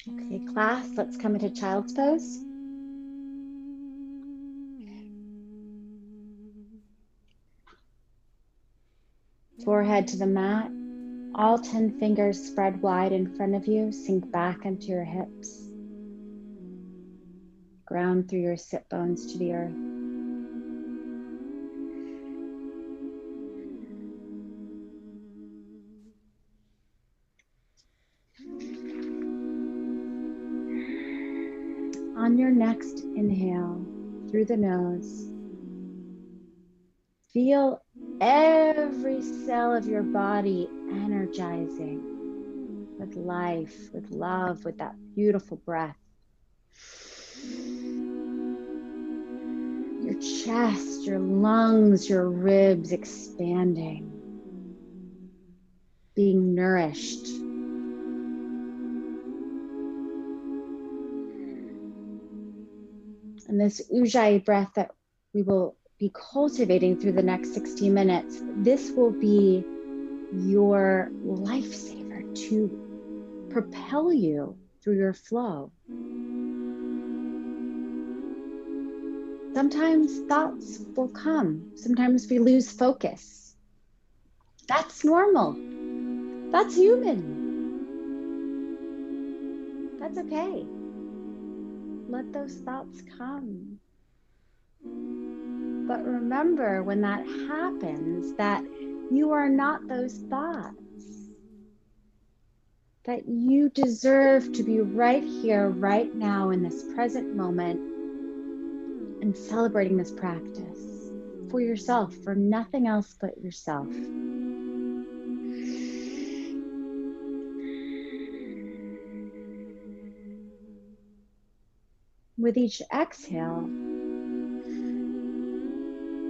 Okay, class, let's come into child's pose. Forehead to the mat. All 10 fingers spread wide in front of you. Sink back into your hips. Ground through your sit bones to the earth. On your next inhale, through the nose, feel every cell of your body energizing with life, with love, with that beautiful breath. Your chest, your lungs, your ribs expanding, being nourished. And this Ujjayi breath that we will be cultivating through the next 60 minutes, this will be your lifesaver to propel you through your flow. Sometimes thoughts will come. Sometimes we lose focus. That's normal. That's human. That's okay. Let those thoughts come. But remember, when that happens, that you are not those thoughts. That you deserve to be right here, right now, in this present moment, and celebrating this practice for yourself, for nothing else but yourself. With each exhale,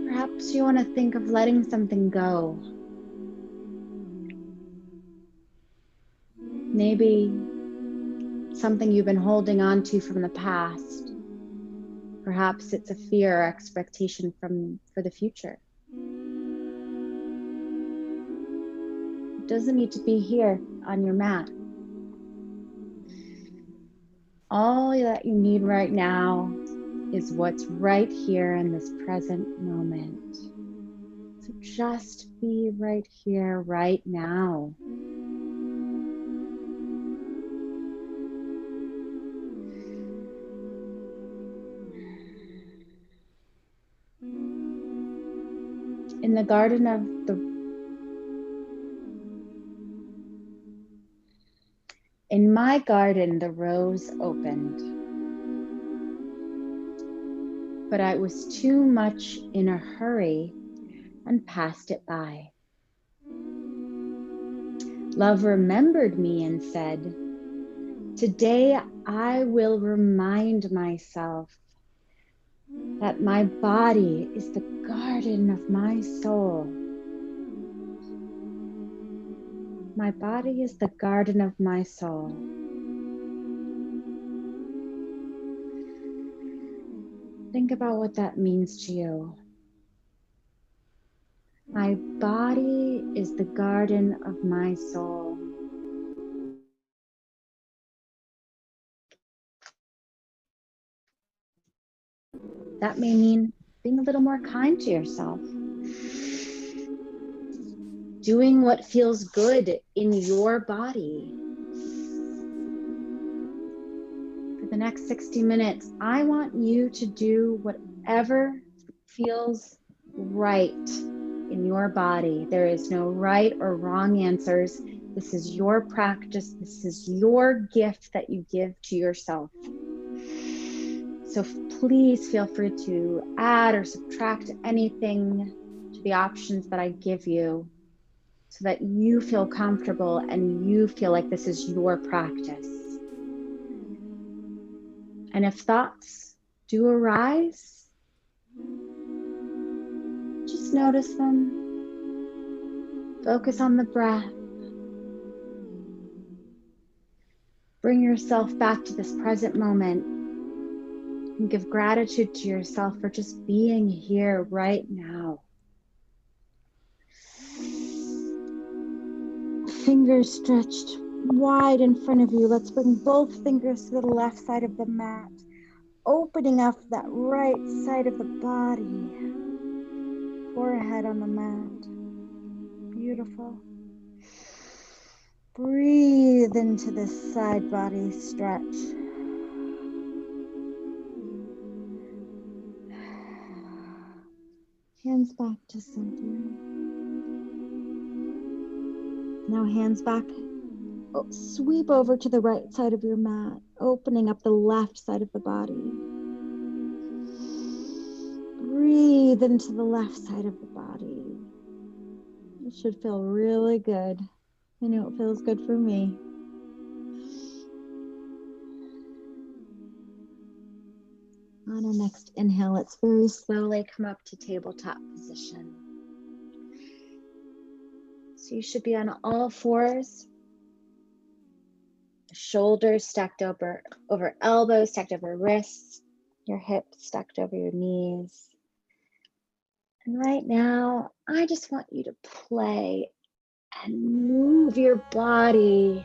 perhaps you want to think of letting something go. Maybe something you've been holding on to from the past. Perhaps it's a fear or expectation for the future. It doesn't need to be here on your mat. All that you need right now is what's right here in this present moment. So just be right here, right now. In the garden of In my garden, the rose opened, but I was too much in a hurry and passed it by. Love remembered me and said, "Today I will remind myself that my body is the garden of my soul. My body is the garden of my soul." Think about what that means to you. My body is the garden of my soul. That may mean being a little more kind to yourself. Doing what feels good in your body. For the next 60 minutes, I want you to do whatever feels right in your body. There is no right or wrong answers. This is your practice. This is your gift that you give to yourself. So please feel free to add or subtract anything to the options that I give you so that you feel comfortable and you feel like this is your practice. And if thoughts do arise, just notice them. Focus on the breath. Bring yourself back to this present moment and give gratitude to yourself for just being here right now. Fingers stretched wide in front of you. Let's bring both fingers to the left side of the mat, opening up that right side of the body. Forehead on the mat. Beautiful. Breathe into this side body stretch. Hands back to center. Now hands back. Oh, sweep over to the right side of your mat, opening up the left side of the body. Breathe into the left side of the body. It should feel really good. I know it feels good for me. On our next inhale, let's very slowly come up to tabletop position. So you should be on all fours. Shoulders stacked over elbows, stacked over wrists, your hips stacked over your knees. And right now, I just want you to play and move your body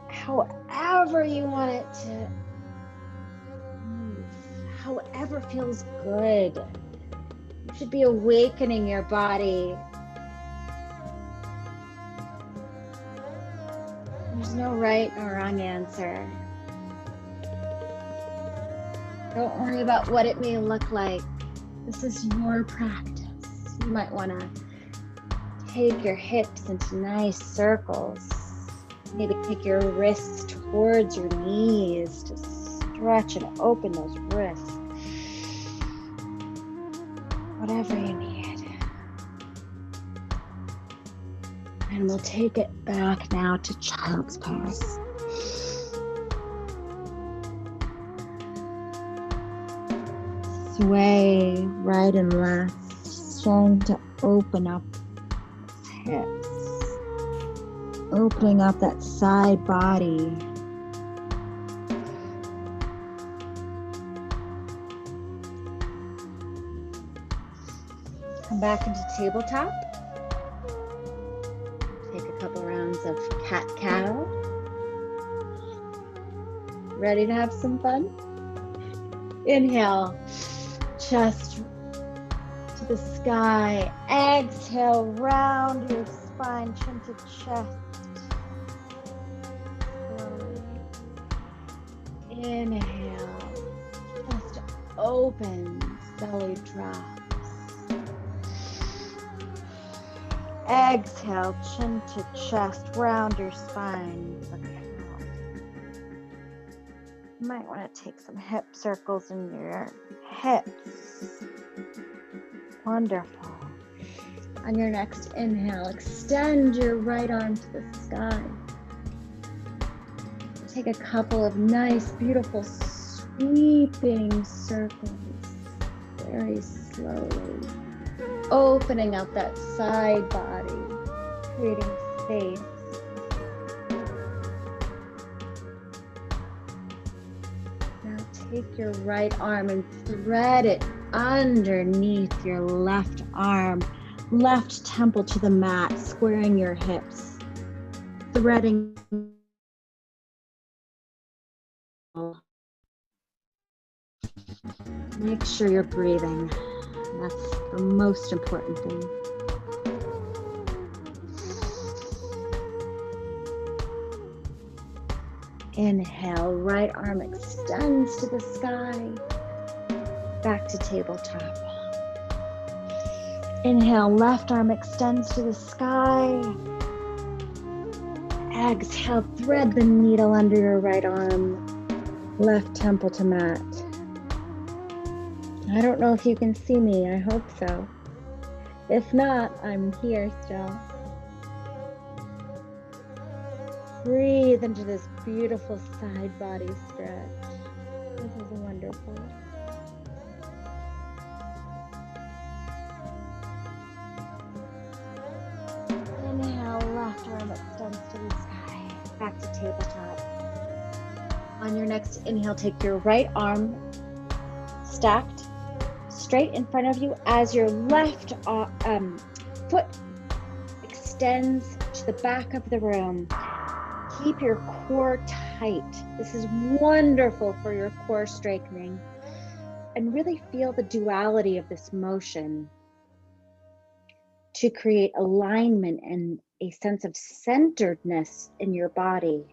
however you want it to move, however feels good. You should be awakening your body. There's no right or wrong answer. Don't worry about what it may look like. This is your practice. You might want to take your hips into nice circles. Maybe take your wrists towards your knees to stretch and open those wrists. Whatever you need. And we'll take it back now to child's pose. Sway right and left, starting to open up hips. Opening up that side body. Come back into tabletop. Take a couple rounds of cat-cow. Ready to have some fun? Inhale, chest to the sky. Exhale, round your spine, chin to chest. Slowly. Inhale, chest opens, belly drops. Exhale, chin to chest, round your spine. Look out. You might want to take some hip circles in your hips. Wonderful. On your next inhale, extend your right arm to the sky. Take a couple of nice, beautiful, sweeping circles. Very slowly. Opening up that side body, creating space. Now take your right arm and thread it underneath your left arm, left temple to the mat, squaring your hips, threading. Make sure you're breathing. That's the most important thing. Inhale, right arm extends to the sky. Back to tabletop. Inhale, left arm extends to the sky. Exhale, thread the needle under your right arm. Left temple to mat. I don't know if you can see me. I hope so. If not, I'm here still. Breathe into this beautiful side body stretch. This is wonderful. Inhale, left arm extends to the sky. Back to tabletop. On your next inhale, take your right arm stacked straight in front of you as your left foot extends to to the back of the room. Keep your core tight. This is wonderful for your core strengthening. And really feel the duality of this motion to create alignment and a sense of centeredness in your body.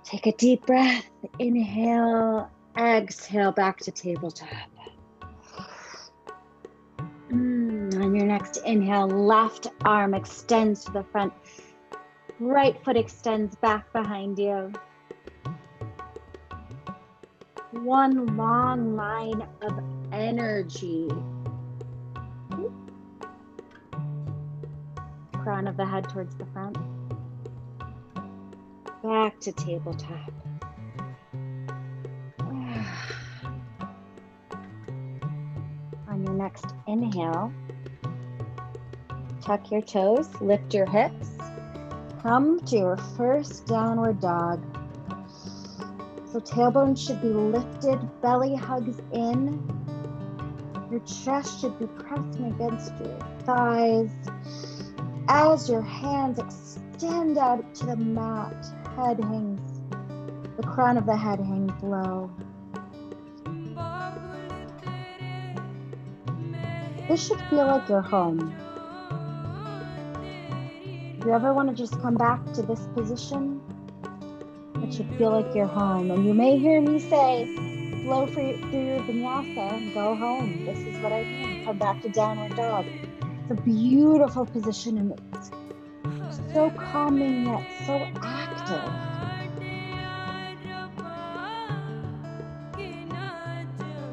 Take a deep breath. Inhale, exhale back to tabletop. On your next inhale, left arm extends to the front. Right foot extends back behind you. One long line of energy. Crown of the head towards the front. Back to tabletop. On your next inhale, tuck your toes, lift your hips. Come to your first downward dog. So tailbone should be lifted, belly hugs in. Your chest should be pressing against your thighs. As your hands extend out to the mat, head hangs, the crown of the head hangs low. This should feel like your home. If you ever want to just come back to this position, it should feel like your home. And you may hear me say, flow through your vinyasa and go home. This is what I mean. Come back to downward dog. It's a beautiful position and it's so calming yet so active.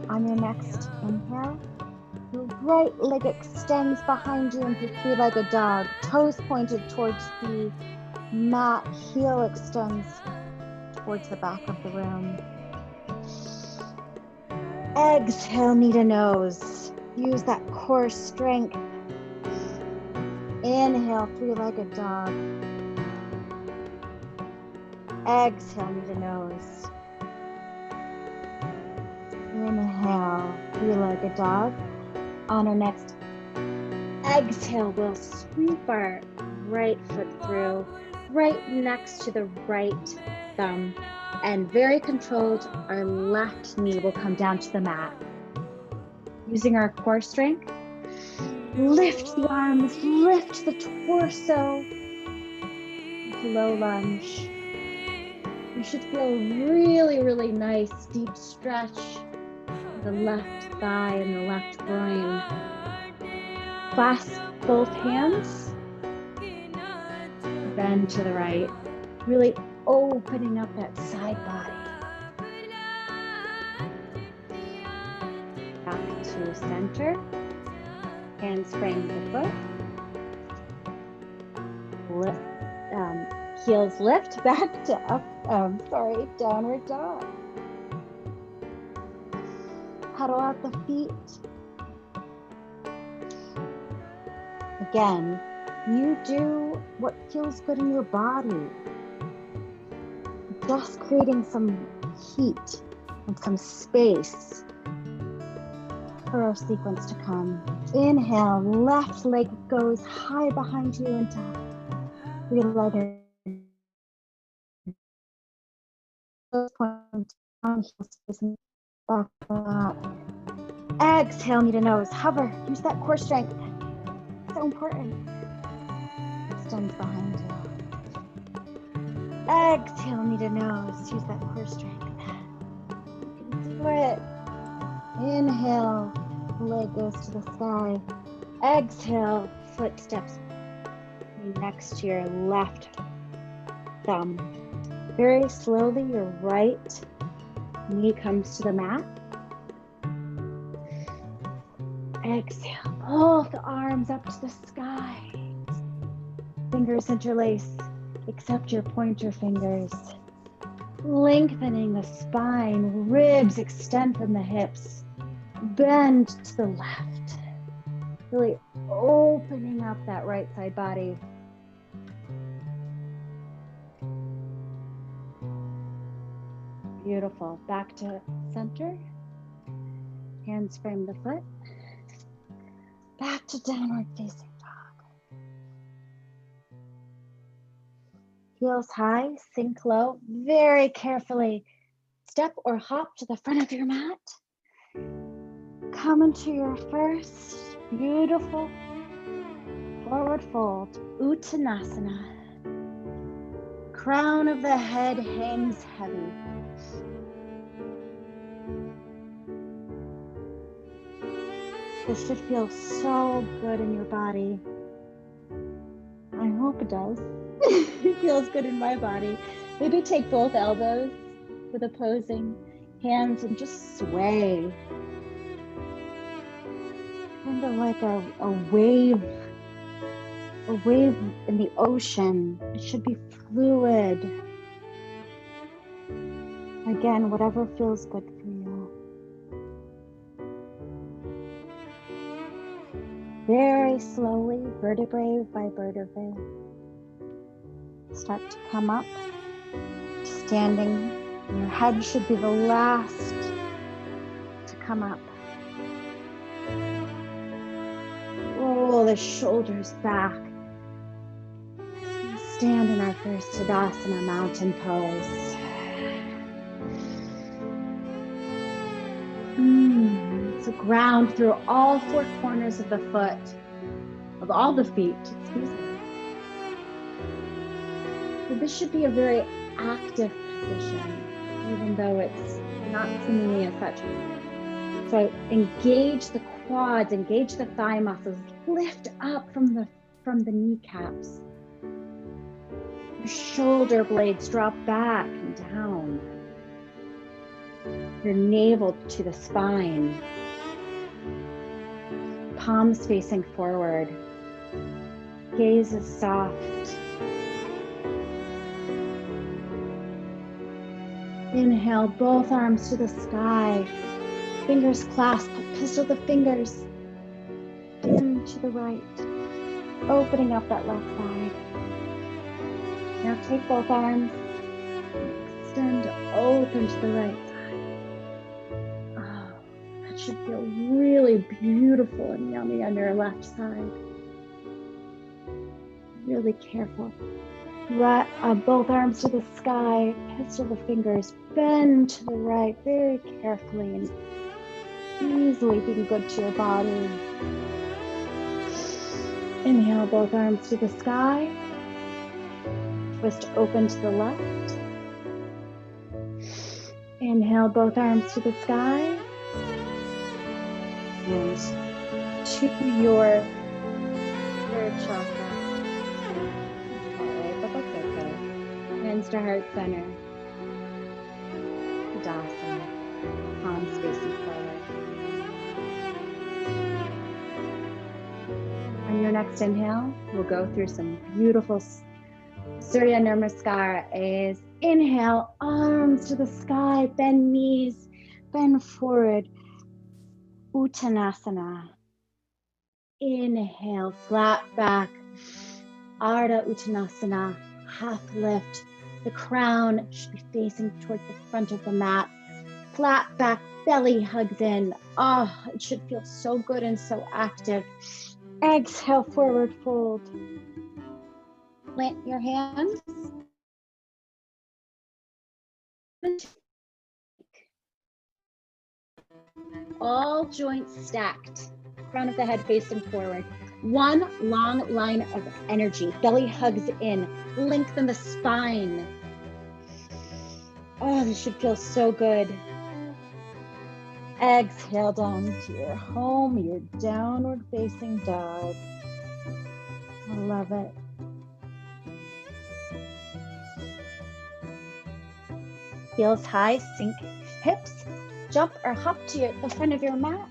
On your next inhale, your right leg extends behind you into three-legged dog. Toes pointed towards the mat, heel extends towards the back of the room. Exhale, knee to nose. Use that core strength. Inhale, three-legged dog. Exhale, knee to nose. Inhale, three-legged dog. On our next exhale, we'll sweep our right foot through, right next to the right thumb, and very controlled, our left knee will come down to the mat. Using our core strength, lift the arms, lift the torso, low lunge. You should feel really, really nice, deep stretch in the left thigh and the left groin. Clasp both hands, bend to the right, really opening up that side body. Back to center. Hands frame the foot. Heels lift back to downward dog. Huddle out the feet. Again, you do what feels good in your body. Just creating some heat and some space for our sequence to come. Inhale, left leg goes high behind you into three-legged. Exhale, knee to nose. Hover. Use that core strength. So important. Extends behind you. Exhale, knee to nose. Use that core strength. You can do it. Inhale, leg goes to the sky. Exhale, foot steps next to your left thumb. Very slowly, your right knee comes to the mat. Exhale, both arms up to the sky. Fingers interlace, except your pointer fingers. Lengthening the spine, ribs extend from the hips. Bend to the left. Really opening up that right side body. Beautiful. Back to center. Hands frame the foot. Back to downward facing dog. Heels high, sink low. Very carefully step or hop to the front of your mat. Come into your first beautiful forward fold, Uttanasana. Crown of the head hangs heavy. This should feel so good in your body. I hope it does. It feels good in my body. Maybe take both elbows with opposing hands and just sway. Kind of like a wave in the ocean. It should be fluid. Again, whatever feels good for you. Very slowly, vertebrae by vertebrae, start to come up, standing. Your head should be the last to come up. Roll the shoulders back. Stand in our first Tadasana, mountain pose. So ground through all four corners of the foot, of all the feet, excuse me. So this should be a very active position, even though it's not seemingly as such. So engage the quads, engage the thigh muscles, lift up from the kneecaps. Your shoulder blades drop back and down. Your navel to the spine. Palms facing forward. Gaze is soft. Inhale, both arms to the sky. Fingers clasped, pistol the fingers. Bend to the right. Opening up that left side. Now take both arms. Extend open to the right side. That should feel really beautiful and yummy on your left side. Really careful. Both arms to the sky, pistol the fingers, bend to the right very carefully and easily being good to your body. Inhale, both arms to the sky. Twist open to the left. Inhale, both arms to the sky. And to your third chakra. But that's okay. Hands to heart center. Tadasana. Palms facing forward. On your next inhale, we'll go through some beautiful Surya Namaskar. Is inhale, arms to the sky, bend knees, bend forward. Uttanasana. Inhale, flat back. Ardha Uttanasana, half lift. The crown should be facing towards the front of the mat. Flat back, belly hugs in. Oh, it should feel so good and so active. Exhale, forward fold. Plant your hands. All joints stacked. Crown of the head facing forward. One long line of energy. Belly hugs in. Lengthen the spine. Oh, this should feel so good. Exhale down to your home, your downward facing dog. I love it. Heels high, sink hips. Jump or hop to the front of your mat.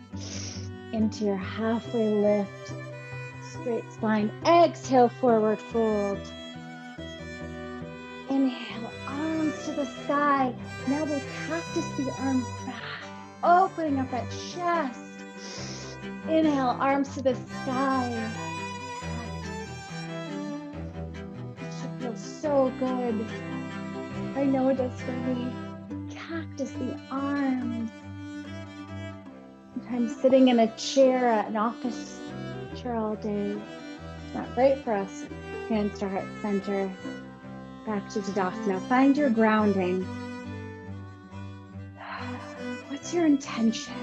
Into your halfway lift. Straight spine. Exhale, forward fold. Inhale, arms to the sky. Now we'll cactus the arms back, opening up that chest. Inhale, arms to the sky. It should feel so good. I know it does for me. Cactus the arms. Sometimes sitting in a chair, an office chair all day, it's not great for us. Hands to heart center. Back to Tadasana. Find your grounding. What's your intention?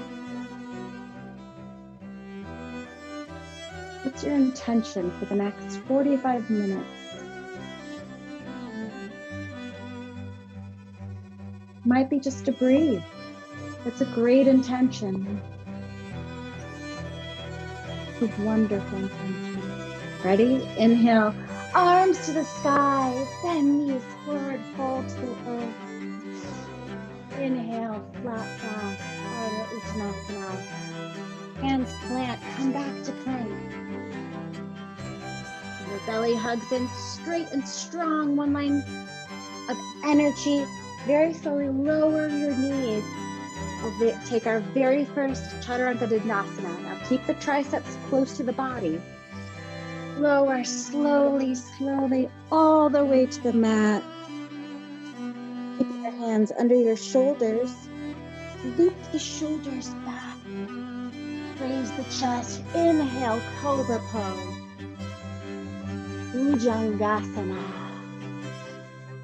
What's your intention for the next 45 minutes? Might be just to breathe. That's a great intention. It's a wonderful intention. Ready? Inhale, arms to the sky, bend knees forward, fall to the earth. Inhale, flat back, Ardha Uttanasana. Hands plant, come back to plank. Your belly hugs in, straight and strong, one line of energy. Very slowly lower your knees. We'll take our very first Chaturanga Dandasana. Now keep the triceps close to the body. Lower slowly, slowly, all the way to the mat. Keep your hands under your shoulders. Loop the shoulders back. Raise the chest. Inhale, Cobra Pose. Bhujangasana.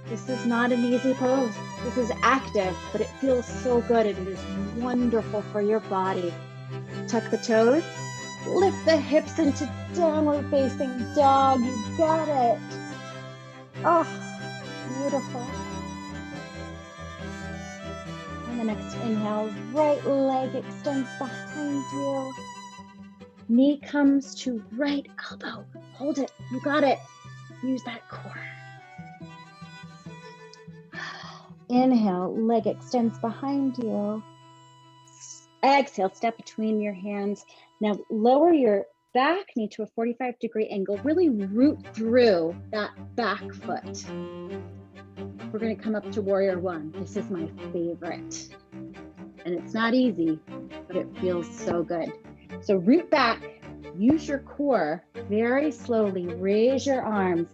This is not an easy pose. This is active, but it feels so good and it is wonderful for your body. Tuck the toes. Lift the hips into downward facing dog. You got it. Oh, beautiful. And the next inhale, right leg extends behind you. Knee comes to right elbow. Hold it. You got it. Use that core. Inhale, leg extends behind you. Exhale, step between your hands. Now lower your back knee to a 45-degree angle. Really root through that back foot. We're going to come up to Warrior One. This is my favorite. And it's not easy, but it feels so good. So root back, use your core very slowly. Raise your arms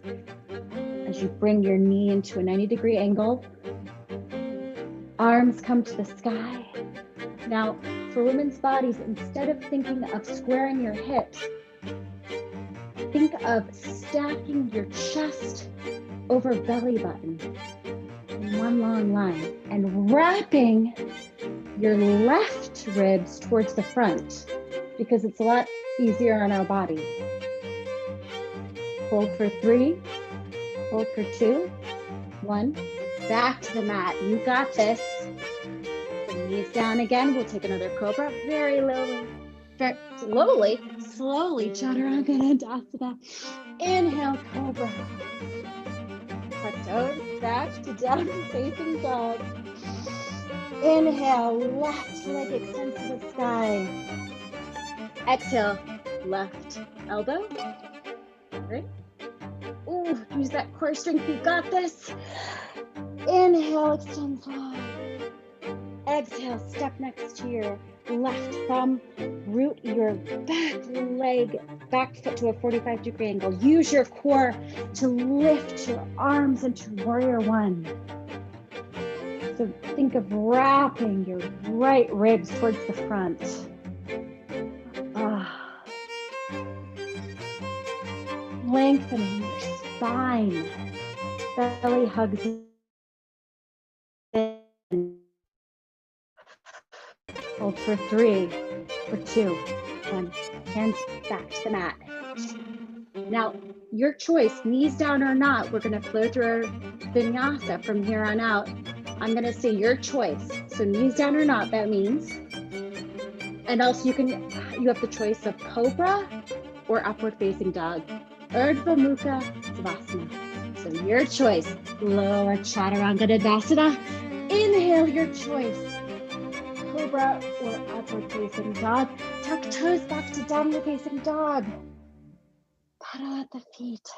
as you bring your knee into a 90-degree angle. Arms come to the sky. Now, for women's bodies, instead of thinking of squaring your hips, think of stacking your chest over belly button in one long line and wrapping your left ribs towards the front because it's a lot easier on our body. Hold for 3, hold for 2, 1. Back to the mat. You got this. Bring knees down again. We'll take another cobra. Very slowly, Chaturanga Dandasana. Inhale, cobra. Tuck toes back to down facing dog. Inhale, left leg extends to the sky. Exhale, left elbow. Right. Ooh, use that core strength. You got this. Inhale, extend long. Exhale, step next to your left thumb. Root your back foot to a 45-degree angle. Use your core to lift your arms into Warrior One. So think of wrapping your right ribs towards the front. Lengthening your spine. Belly hugs in. Hold for 3, for 2, 1. Hands back to the mat. Now, your choice, knees down or not, we're going to flow through our vinyasa from here on out. I'm going to say your choice. So knees down or not, that means. And also you have the choice of cobra or upward facing dog. Urdhva Mukha Savasana. So your choice, lower Chaturanga Dandasana. Inhale your choice, cobra or upward facing dog. Tuck toes back to downward facing dog. Paddle at the feet.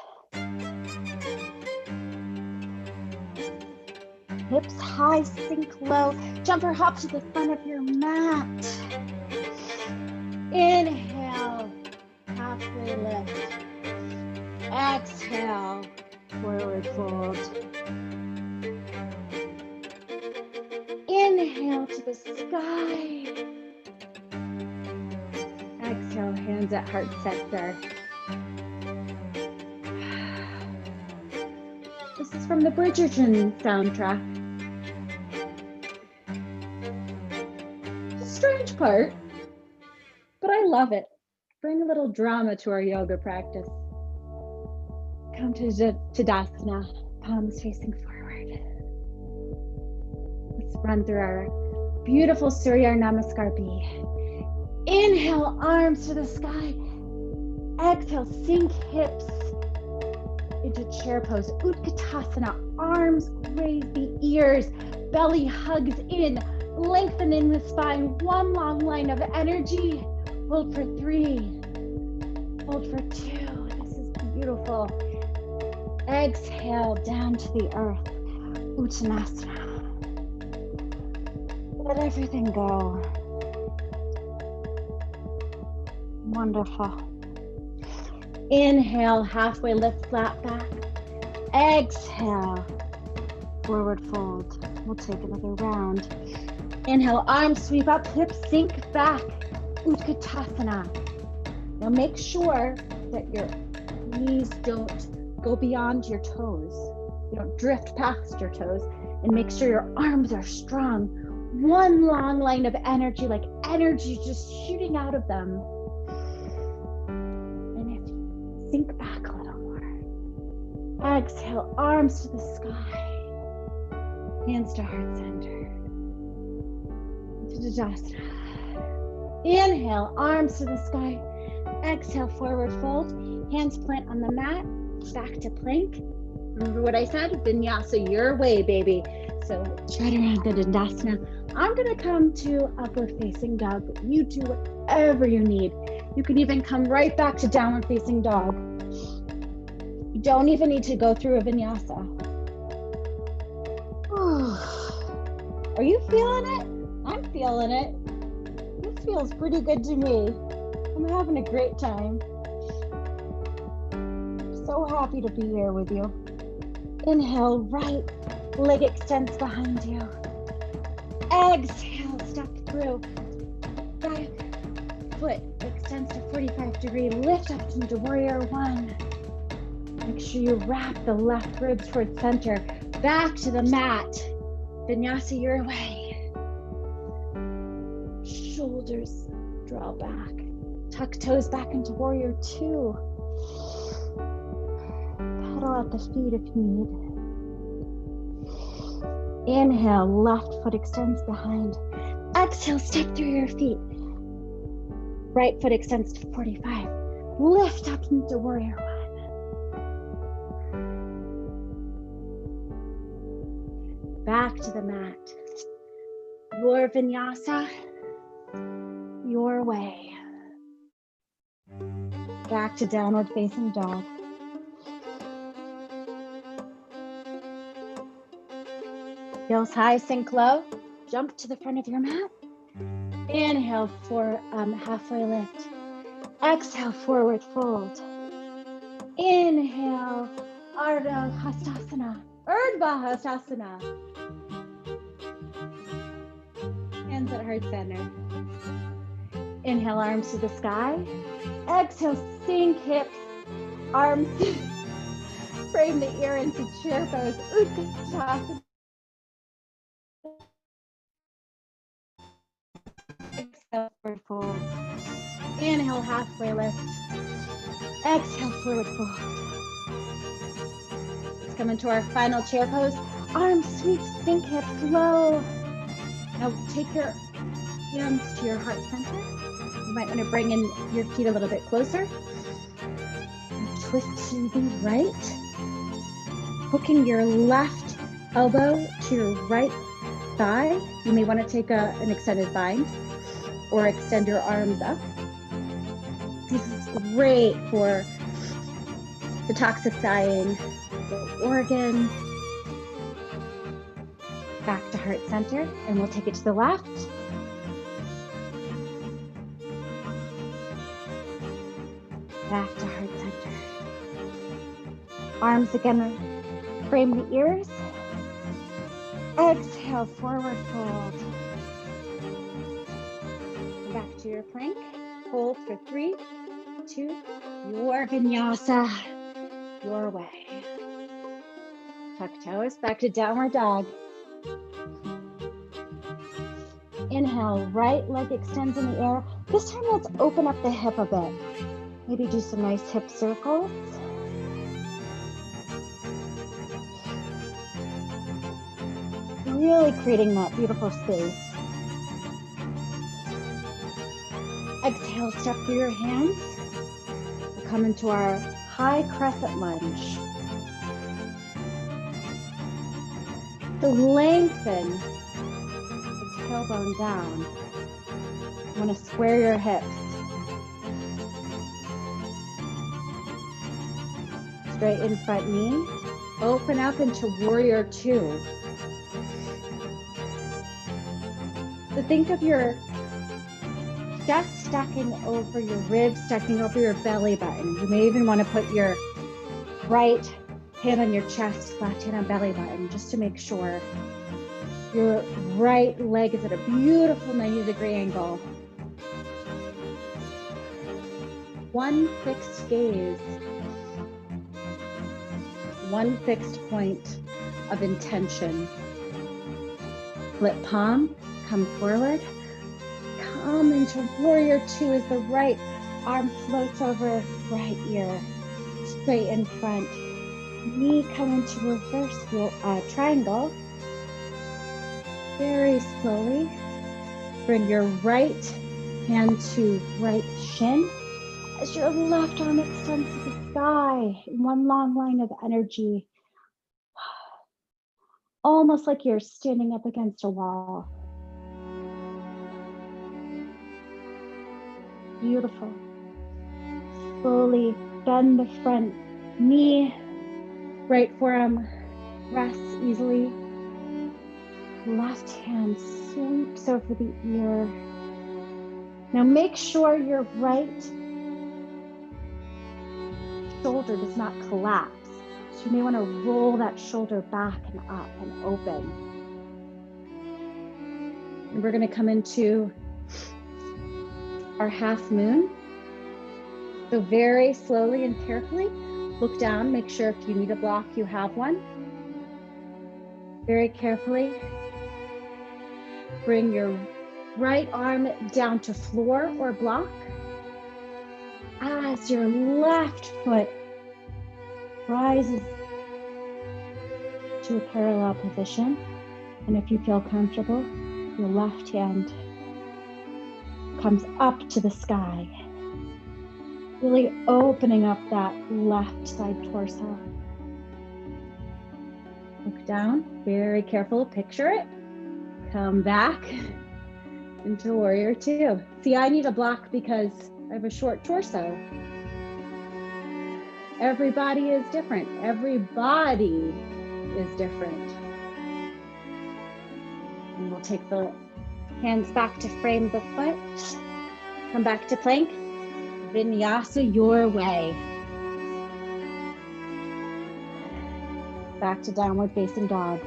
Hips high, sink low. Jump or hop to the front of your mat. Inhale, halfway lift. Exhale, forward fold. Inhale to the sky. Exhale, hands at heart center. This is from the Bridgerton soundtrack. Strange part, but I love it. Bring a little drama to our yoga practice. Come to Tadasana, palms facing forward. Let's run through our beautiful Surya Namaskar B. Inhale, arms to the sky. Exhale, sink hips into chair pose. Utkatasana, arms raise the ears. Belly hugs in, lengthening the spine. One long line of energy. Hold for 3. Hold for 2. This is beautiful. Exhale down to the earth. Uttanasana. Let everything go. Wonderful. Inhale, halfway lift, flat back. Exhale, forward fold. We'll take another round. Inhale, arms sweep up, hips sink back. Utkatasana. Now make sure that your knees don't go beyond your toes. You don't drift past your toes, and make sure your arms are strong. One long line of energy, like energy just shooting out of them. And if you sink back a little more. Exhale, arms to the sky. Hands to heart center. Into Tadasana. Inhale, arms to the sky. Exhale, forward fold. Hands plant on the mat. Back to plank. Remember what I said? Vinyasa your way, baby. So Chaturanga Dandasana. I'm gonna come to upward facing dog, but you do whatever you need. You can even come right back to downward facing dog. You don't even need to go through a vinyasa. Are you feeling it? I'm feeling it. This feels pretty good to me. I'm having a great time. So happy to be here with you. Inhale, right leg extends behind you. Exhale, step through. Right foot extends to 45-degree. Lift up into warrior 1. Make sure you wrap the left ribs towards center. Back to the mat. Vinyasa your way. Shoulders draw back. Tuck toes back into warrior 2. Pedal at the feet if you need. Inhale, left foot extends behind. Exhale, step through your feet. Right foot extends to 45. Lift up into warrior 1. Back to the mat. Your vinyasa, your way. Back to downward facing dog. Heels high, sink low. Jump to the front of your mat. Inhale for halfway lift. Exhale, forward fold. Inhale, Ardha Hastasana. Hands at heart center. Inhale, arms to the sky. Exhale, sink hips. Arms frame the ear into chair pose. Utkatasana. Exhale, forward fold. Inhale, halfway lift. Exhale, forward fold. Let's come into our final chair pose. Arms sweep, sink hips low. Now take your hands to your heart center. You might want to bring in your feet a little bit closer. And twist to the right. Hooking your left elbow to your right thigh. You may want to take an extended bind or extend your arms up. This is great for detoxifying the organ. Back to heart center, and we'll take it to the left. Back to heart center. Arms again, frame the ears. Exhale, forward fold. Back to your plank. Hold for 3, 2, your vinyasa, your way. Tuck toes, back to downward dog. Inhale, right leg extends in the air. This time let's open up the hip a bit. Maybe do some nice hip circles. Really creating that beautiful space. Exhale, step through your hands. We'll come into our high crescent lunge. So lengthen the tailbone down. You want to square your hips. Straighten front knee. Open up into warrior two. So think of your chest stacking over your ribs, stacking over your belly button. You may even want to put your right hand on your chest, left hand on belly button, just to make sure your right leg is at a beautiful 90-degree angle. One fixed gaze, one fixed point of intention. Flip palm, come forward. Come into warrior two as the right arm floats over right ear, straight in front. Knee come into reverse triangle. Very slowly, bring your right hand to right shin as your left arm extends to the sky in one long line of energy. Almost like you're standing up against a wall. Beautiful. Slowly bend the front knee. Right forearm rests easily. Left hand sweeps over the ear. Now make sure your right shoulder does not collapse. So you may want to roll that shoulder back and up and open. And we're going to come into our half moon. So very slowly and carefully, look down, make sure if you need a block, you have one. Very carefully, bring your right arm down to floor or block. As your left foot rises to a parallel position. And if you feel comfortable, your left hand comes up to the sky. Really opening up that left side torso. Look down, very careful, picture it. Come back into warrior two. See, I need a block because I have a short torso. Everybody is different. Everybody is different. And we'll take the hands back to frame the foot. Come back to plank. Vinyasa your way. Back to downward facing dog.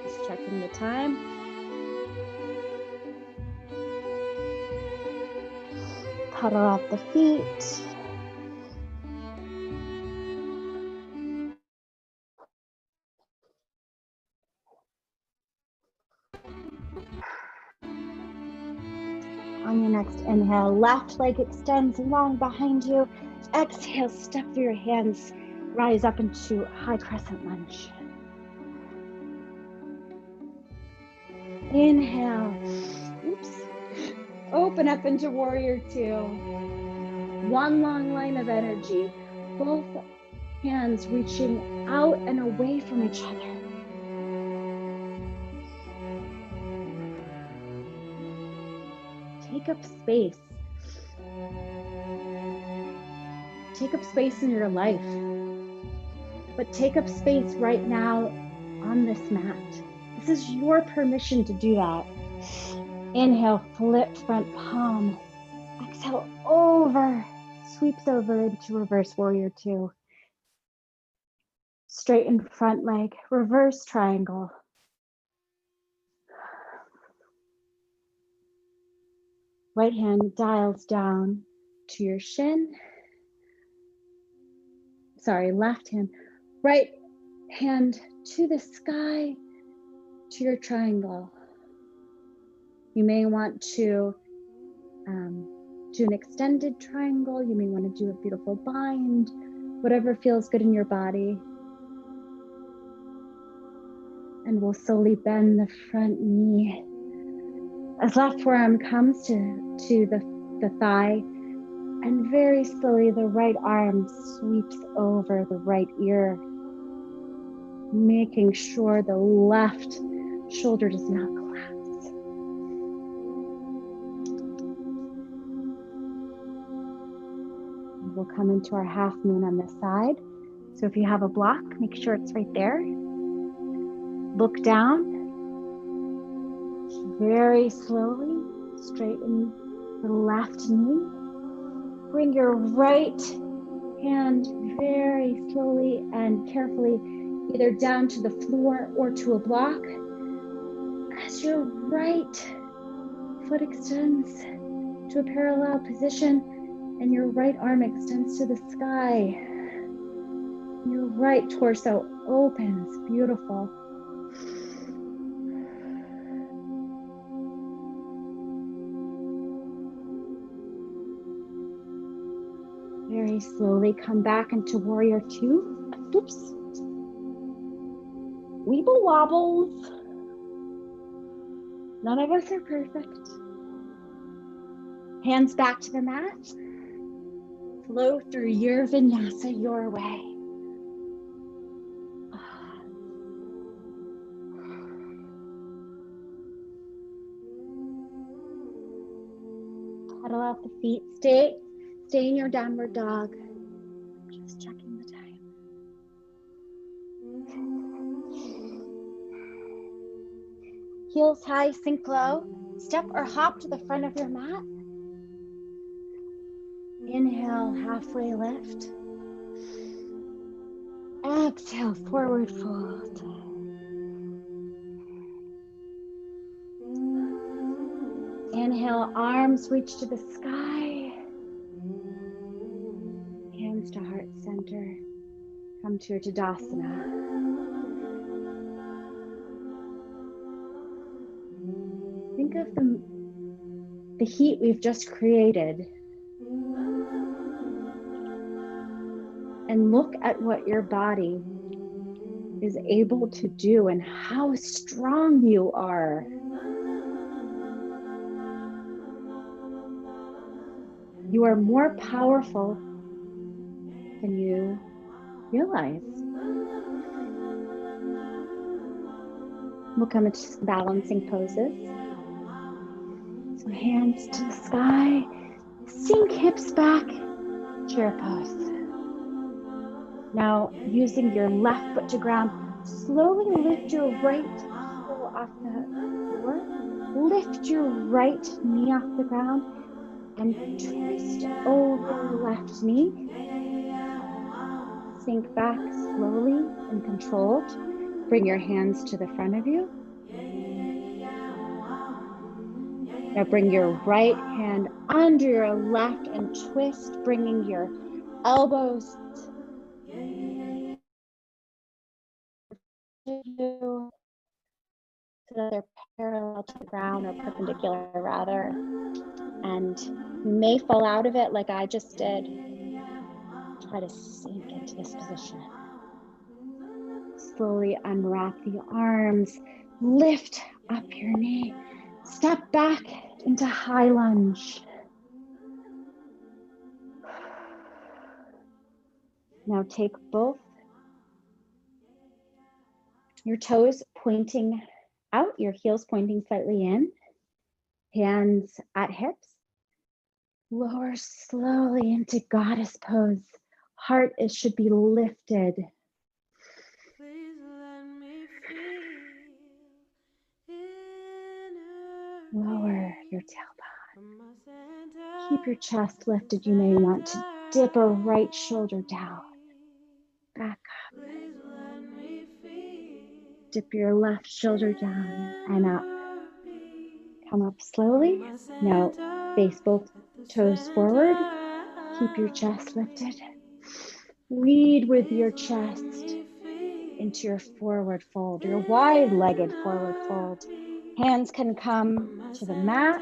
Just checking the time. Puddle off the feet. On your next inhale, left leg extends long behind you. Exhale, step through your hands, rise up into high crescent lunge. Inhale, oops. Open up into warrior two. One long line of energy, both hands reaching out and away from each other. Take up space. Take up space in your life. But take up space right now on this mat. This is your permission to do that. Inhale, flip front palm. Exhale, over, sweeps over into reverse warrior two. Straighten front leg, reverse triangle. Right hand dials down, to your shin. Sorry, left hand. Right hand to the sky, to your triangle. You may want to do an extended triangle. You may want to do a beautiful bind, whatever feels good in your body. And we'll slowly bend the front knee as left forearm comes to the thigh, and very slowly the right arm sweeps over the right ear, making sure the left shoulder does not collapse. And we'll come into our half moon on this side. So if you have a block, make sure it's right there. Look down. Very slowly, straighten the left knee. Bring your right hand very slowly and carefully either down to the floor or to a block. As your right foot extends to a parallel position and your right arm extends to the sky. Your right torso opens, beautiful. Very slowly come back into warrior two. Oops. Weeble wobbles. None of us are perfect. Hands back to the mat. Flow through your vinyasa your way. Pedal out the feet. Stay in your downward dog. Just checking the time. Heels high, sink low. Step or hop to the front of your mat. Inhale, halfway lift. Exhale, forward fold. Inhale, arms reach to the sky. Hands to heart center. Come to your Tadasana. Think of the heat we've just created. And look at what your body is able to do and how strong you are. You are more powerful than you realize. We'll come into balancing poses. So hands to the sky, sink hips back, chair pose. Now, using your left foot to ground, slowly lift your right heel off the floor. Lift your right knee off the ground and twist over left knee. Sink back slowly and controlled. Bring your hands to the front of you. Now bring your right hand under your left and twist, bringing your elbows so that they're parallel to the ground or perpendicular rather. And you may fall out of it like I just did. Try to sink into this position. Slowly unwrap the arms, lift up your knee, step back into high lunge. Now take both your toes pointing out, your heels pointing slightly in, hands at hips. Lower slowly into goddess pose. Heart should be lifted. Lower your tailbone. Keep your chest lifted. You may want to dip a right shoulder down. Back up. Dip your left shoulder down and up. Come up slowly. Now face both toes forward. Keep your chest lifted. Lead with your chest into your forward fold, your wide-legged forward fold. Hands can come to the mat.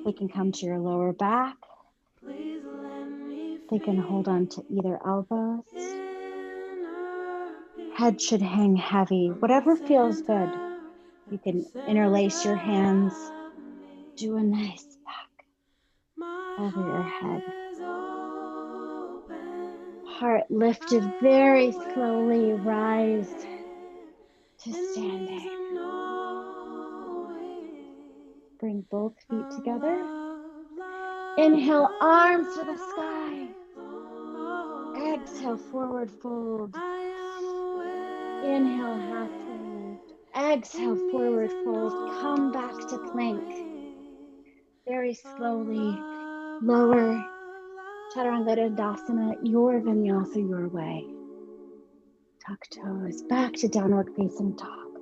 They can come to your lower back. They can hold on to either elbows. Head should hang heavy, whatever feels good. You can interlace your hands. Do a nice back over your head. Heart lifted very slowly, rise to standing. Bring both feet together. Inhale, arms to the sky. Exhale, forward fold. Inhale, halfway lift. Exhale, forward fold. Come back to plank. Very slowly lower Chaturanga Dandasana, your vinyasa, your way. Tuck toes, back to downward facing dog.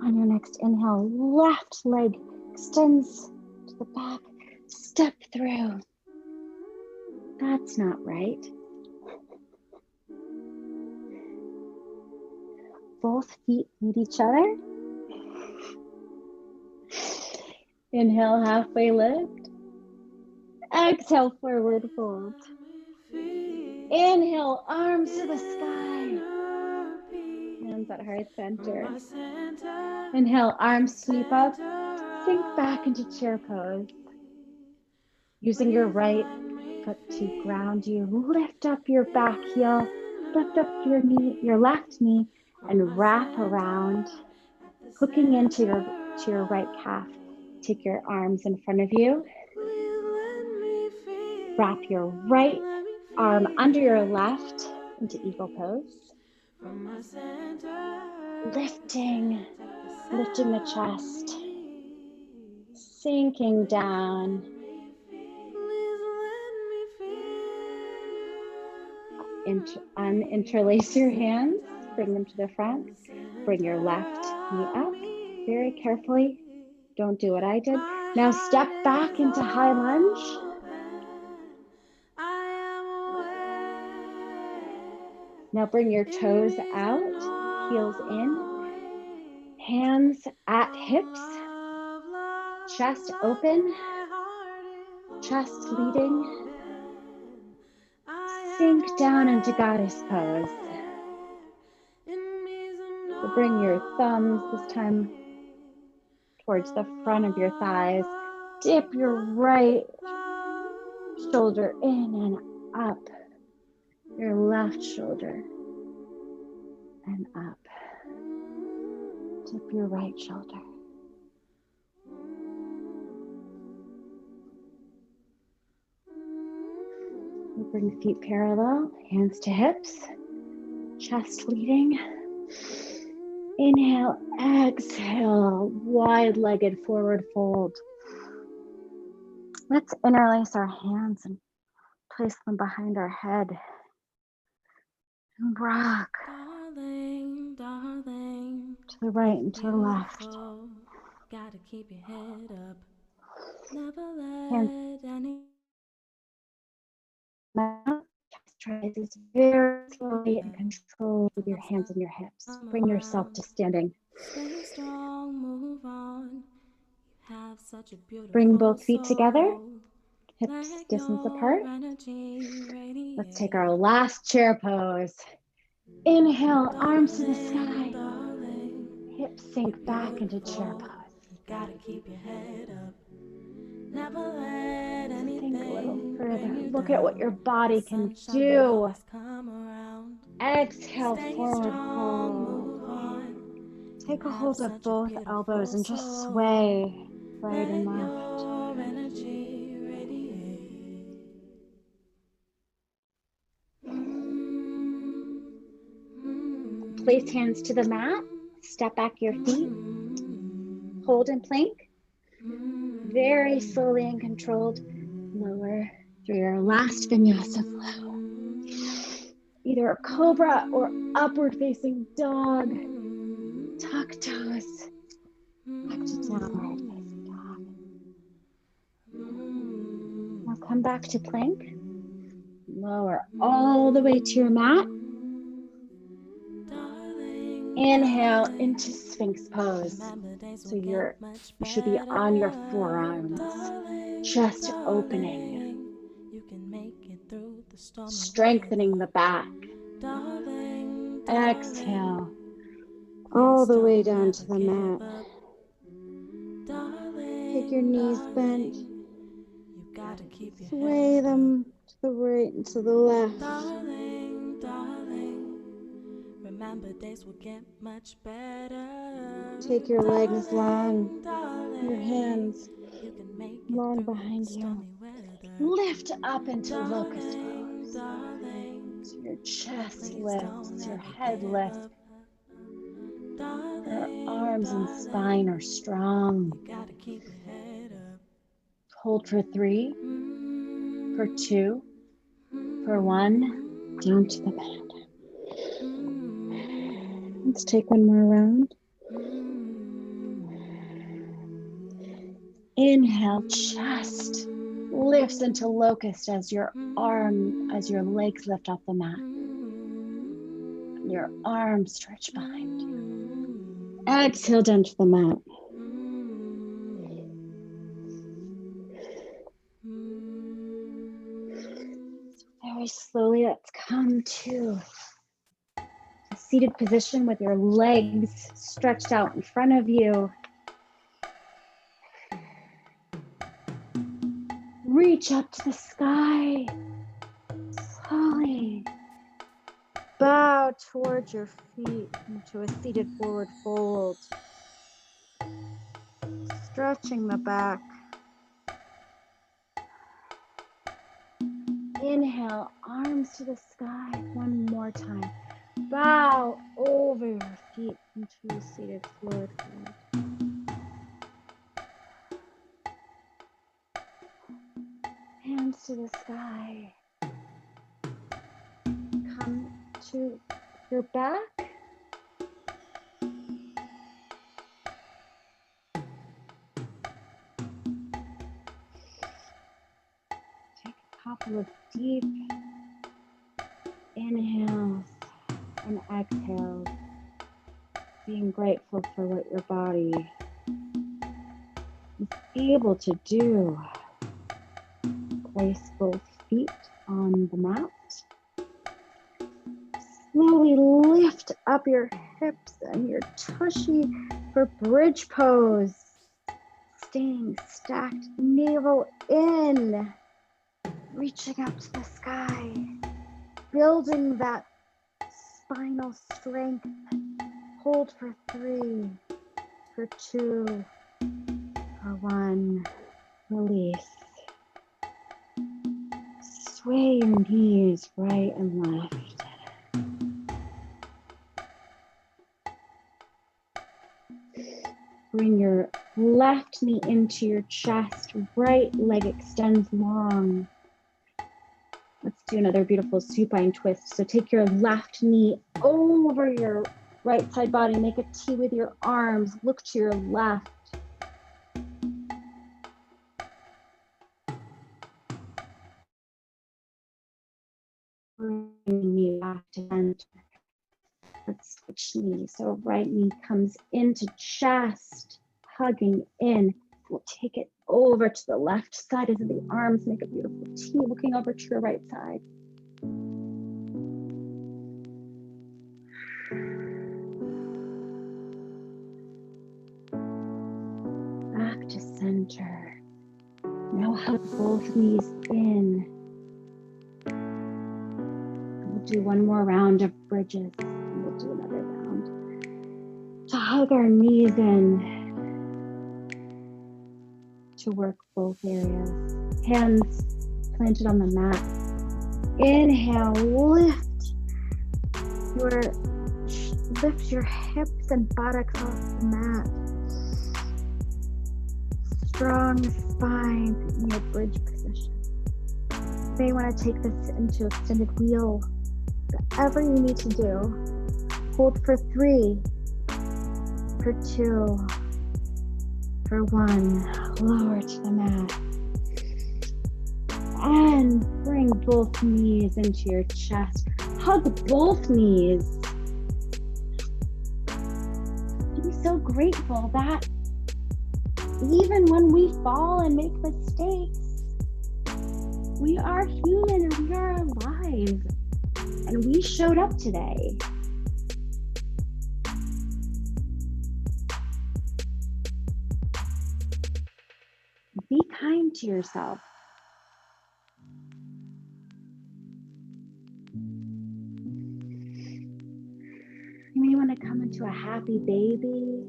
On your next inhale, left leg extends to the back. Step through. That's not right. Both feet meet each other. Inhale, halfway lift. Exhale, forward fold. Inhale, arms to the sky. Hands at heart center. Inhale, arms sweep up. Sink back into chair pose. Using your right foot to ground you, lift up your back heel, lift up your knee, your left knee, and wrap around, hooking into your right calf. Take your arms in front of you. Wrap your right arm under your left into eagle pose. Lifting the chest, sinking down. Uninterlace your hands, bring them to the front. Bring your left knee up very carefully. Don't do what I did. Now step back into high lunge. Now bring your toes out, heels in, hands at hips, chest open, chest leading. Sink down into goddess pose. So bring your thumbs this time towards the front of your thighs. Dip your right shoulder in and up. Your left shoulder and up. Dip your right shoulder. We bring feet parallel, hands to hips, chest leading. Inhale, exhale, wide-legged forward fold. Let's interlace our hands and place them behind our head. And rock. Darling, darling, to the right and to the left. Gotta keep your head up. Never Hands let any chest rises very slowly and controlled with your hands and your hips. Bring yourself to standing. Stay strong, move on. You have such a beautiful Bring both feet together, soul. hips Let distance your apart. energy radiate. Let's take our last chair pose. Inhale, arms to the sky. Darling, Hips sink back into chair pose. gotta keep your head up. Never let anything Think a little further. bring you Look at what down. your body can Sunshine will do. always come around. Exhale, Stay forward strong, fold. move on. Take a You hold have of such a both beautiful elbows and just soul. sway right and Let left. your energy radiate. Place hands to the mat. Step back your feet. Hold in plank. Very slowly and controlled. Lower through your last vinyasa flow. Either a cobra or upward facing dog. Tuck toes. Back to downward facing dog. Now come back to plank. Lower all the way to your mat. Inhale into Sphinx pose. So you should be on your forearms, chest opening, strengthening the back. Exhale all the way down to the mat. Take your knees bent. Sway them to the right and to the left. Remember, days will get much better. Take your legs long, your hands long behind you. Lift up into locust pose. So your chest lifts, your head lifts. Your arms and spine are strong. Hold for 3, for 2, for 1, down to the mat. Let's take one more round. Inhale, chest lifts into locust as your legs lift off the mat. Your arms stretch behind you. Exhale down to the mat. Very slowly, let's come to a seated position with your legs stretched out in front of you. Reach up to the sky. Slowly bow towards your feet into a seated forward fold. Stretching the back. Inhale, arms to the sky. One more time. Bow over your feet into a seated forward fold. Hands to the sky. Come to your back. Take a couple of deep inhales and exhales, being grateful for what your body is able to do. Place both feet on the mat. Slowly lift up your hips and your tushy for bridge pose. Staying stacked, navel in, reaching up to the sky, building that spinal strength. Hold for 3, for 2, for 1, release. Sway your knees right and left. Bring your left knee into your chest, right leg extends long. Let's do another beautiful supine twist. So take your left knee over your right side body, make a T with your arms, look to your left. Bring knee back to center. Let's switch knees. So right knee comes into chest, hugging in. We'll take it over to the left side as the arms make a beautiful T, looking over to your right side. Back to center. Now hug both knees in. We'll do one more round of bridges. And we'll do another round to hug our knees in, to work both areas. Hands planted on the mat. Inhale, lift your hips and buttocks off the mat. Strong spine in your bridge position. You may want to take this into extended wheel. Whatever you need to do. Hold for 3, for 2, for 1, lower to the mat. And bring both knees into your chest. Hug both knees. Be so grateful that even when we fall and make mistakes, we are human and we are alive. And we showed up today. Be kind to yourself. You may want to come into a happy baby.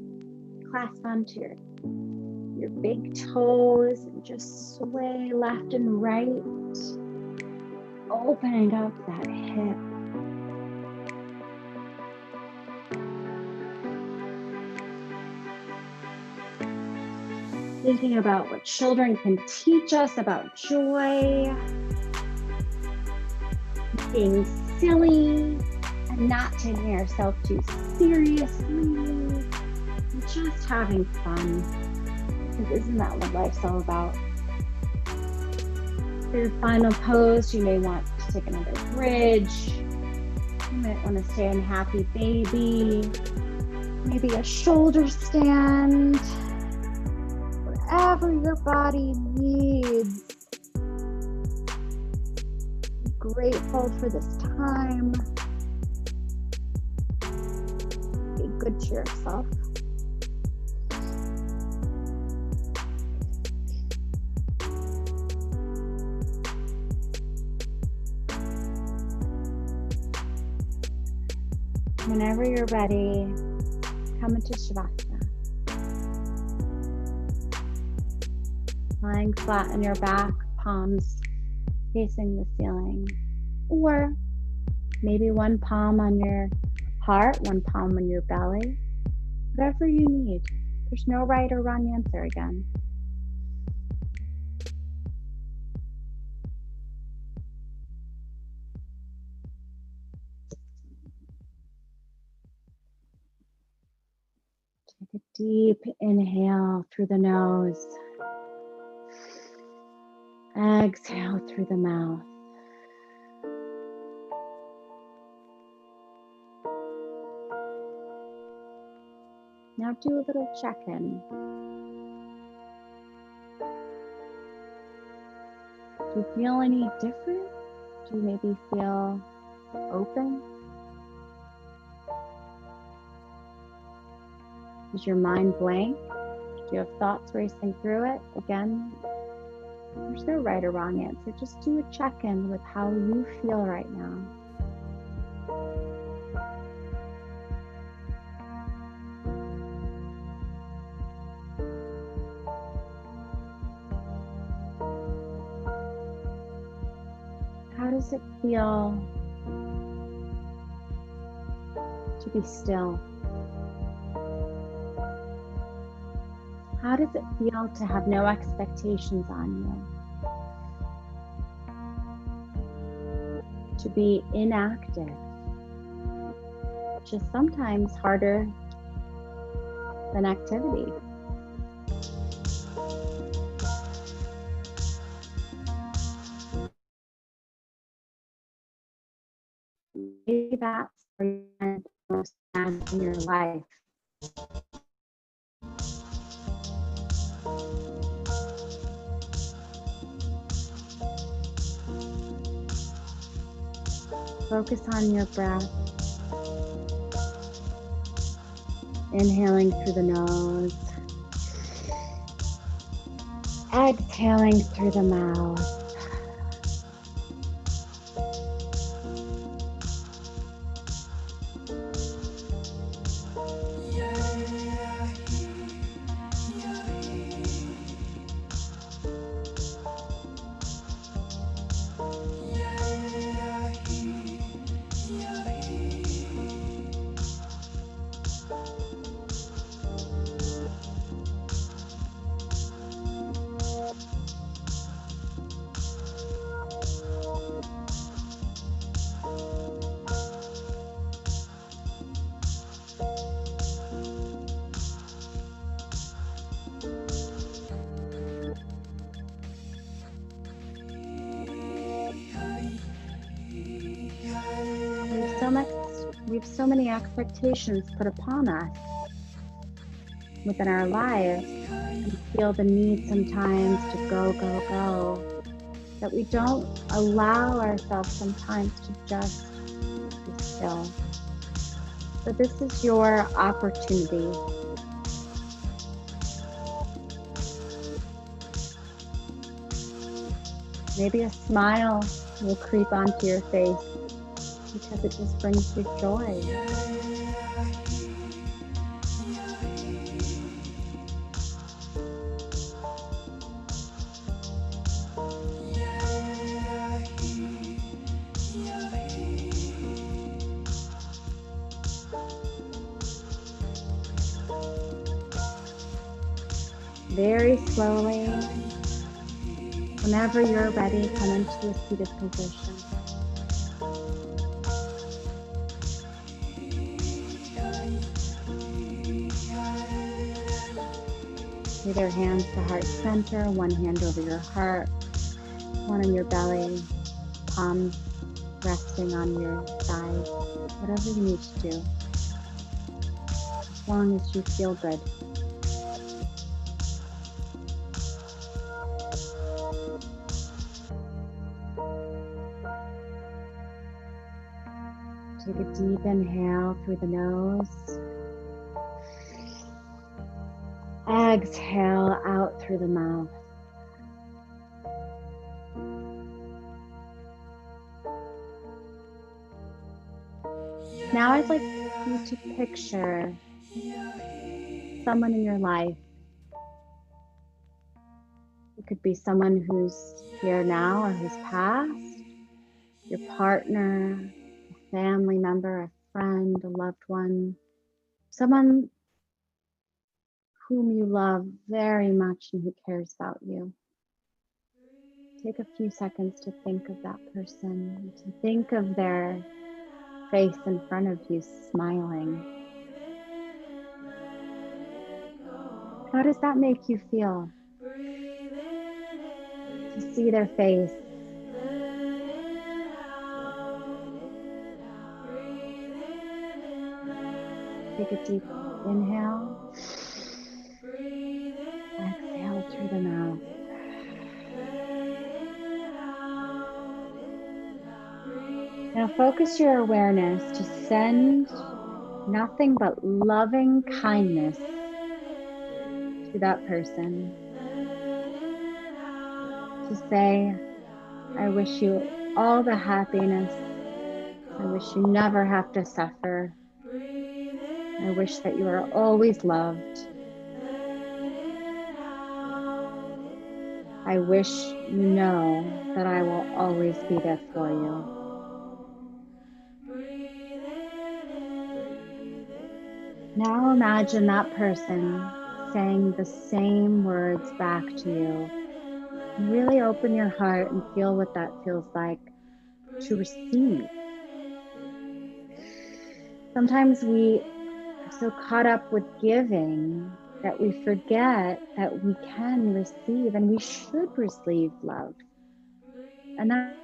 Clasp onto your big toes and just sway left and right, opening up that hip. Thinking about what children can teach us about joy, being silly, and not taking ourselves too seriously, and just having fun. Because isn't that what life's all about? For your final pose, you may want to take another bridge. You might want to stay in happy baby. Maybe a shoulder stand. Whatever your body needs. Be grateful for this time. Be good to yourself. Whenever you're ready, come into Shavasana. Lying flat on your back, palms facing the ceiling. Or maybe one palm on your heart, one palm on your belly. Whatever you need. There's no right or wrong answer again. Take a deep inhale through the nose. Exhale through the mouth. Now do a little check-in. Do you feel any different? Do you maybe feel open? Is your mind blank? Do you have thoughts racing through it? Again, there's no right or wrong answer. Just do a check-in with how you feel right now. How does it feel to be still? How does it feel to have no expectations on you? To be inactive, which is sometimes harder than activity. Maybe that's where you spend most time in your life. Focus on your breath. Inhaling through the nose. Exhaling through the mouth. we have so many expectations put upon us within our lives, and feel the need sometimes to go, that we don't allow ourselves sometimes to just be still. So this is your opportunity. Maybe a smile will creep onto your face because it just brings you joy. Very slowly, whenever you're ready, come into a seated position. Either hands to heart center, one hand over your heart, one on your belly, palms resting on your thighs, whatever you need to do, as long as you feel good. Take a deep inhale through the nose. Exhale out through the mouth. Now I'd like you to picture someone in your life. It could be someone who's here now or who's passed, your partner, a family member, a friend, a loved one, someone whom you love very much and who cares about you. Take a few seconds to think of that person, to think of their face in front of you smiling. How does that make you feel? To see their face. Take a deep inhale. Exhale through the mouth. Now focus your awareness to send nothing but loving kindness to that person. To say, I wish you all the happiness. I wish you never have to suffer. I wish that you are always loved. I wish you know that I will always be there for you. Now imagine that person saying the same words back to you. Really open your heart and feel what that feels like to receive. Sometimes we are so caught up with giving that we forget that we can receive and we should receive love. And that's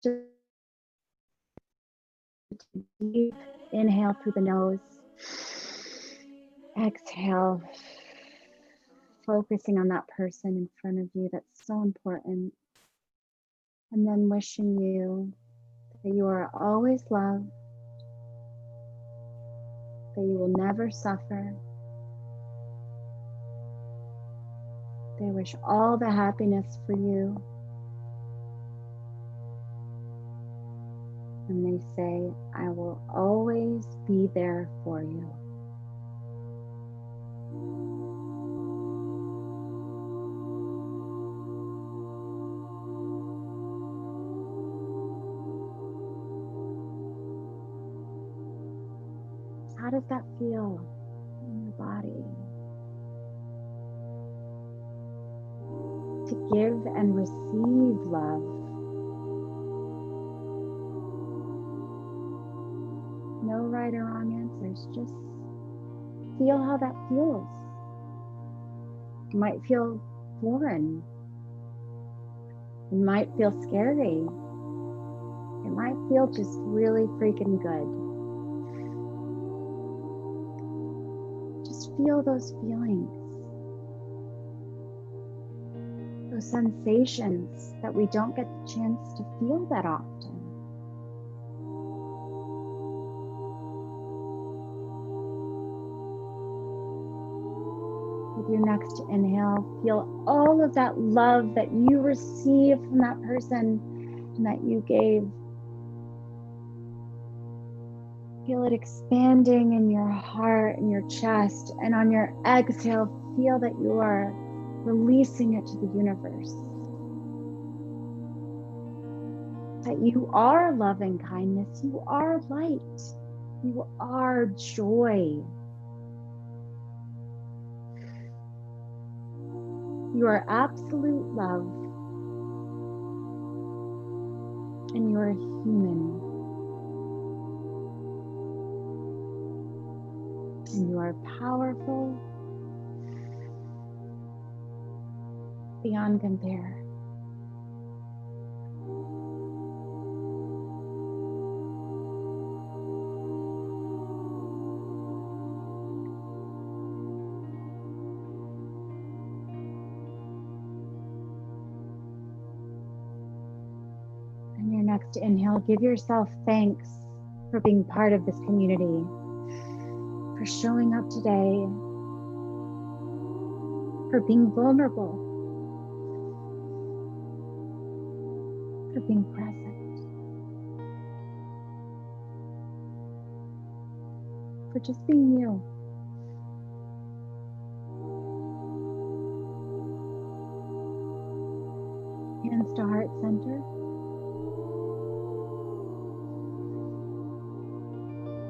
just deep inhale through the nose. Exhale, focusing on that person in front of you that's so important. And then wishing you that you are always loved, that you will never suffer. They wish all the happiness for you. And they say, I will always be there for you. How does that feel in your body? To give and receive love. No right or wrong answers, just feel how that feels. It might feel foreign. It might feel scary. It might feel just really freaking good. Just feel those feelings, those sensations that we don't get the chance to feel that often. With your next inhale, feel all of that love that you received from that person and that you gave. Feel it expanding in your heart and your chest, and on your exhale, feel that you are releasing it to the universe. That you are loving kindness, you are light, you are joy. You are absolute love, and you are human. And you are powerful beyond compare. And your next inhale, give yourself thanks for being part of this community, for showing up today, for being vulnerable, for being present, for just being you. Hands to heart center.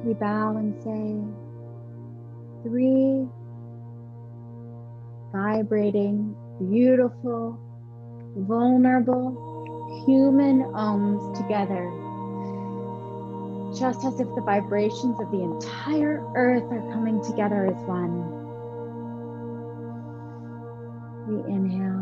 We bow and say 3 vibrating, beautiful, vulnerable, human ohms together, just as if the vibrations of the entire earth are coming together as one. We inhale.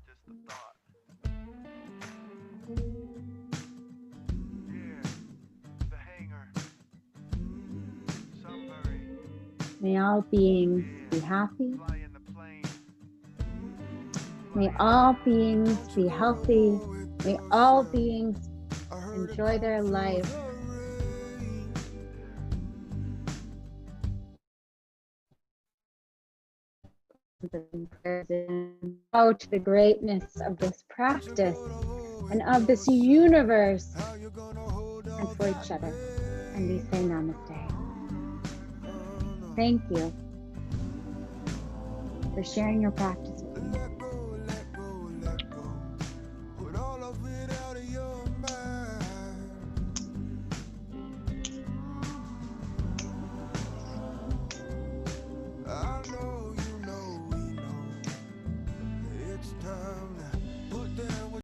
Just a thought. Yeah, the hangar. Sunbury. May all beings be happy. Flying the plane. May all beings be healthy. May all beings enjoy their life. Bow to the greatness of this practice and of this universe and for each other. And we say namaste. Thank you for sharing your practice with me.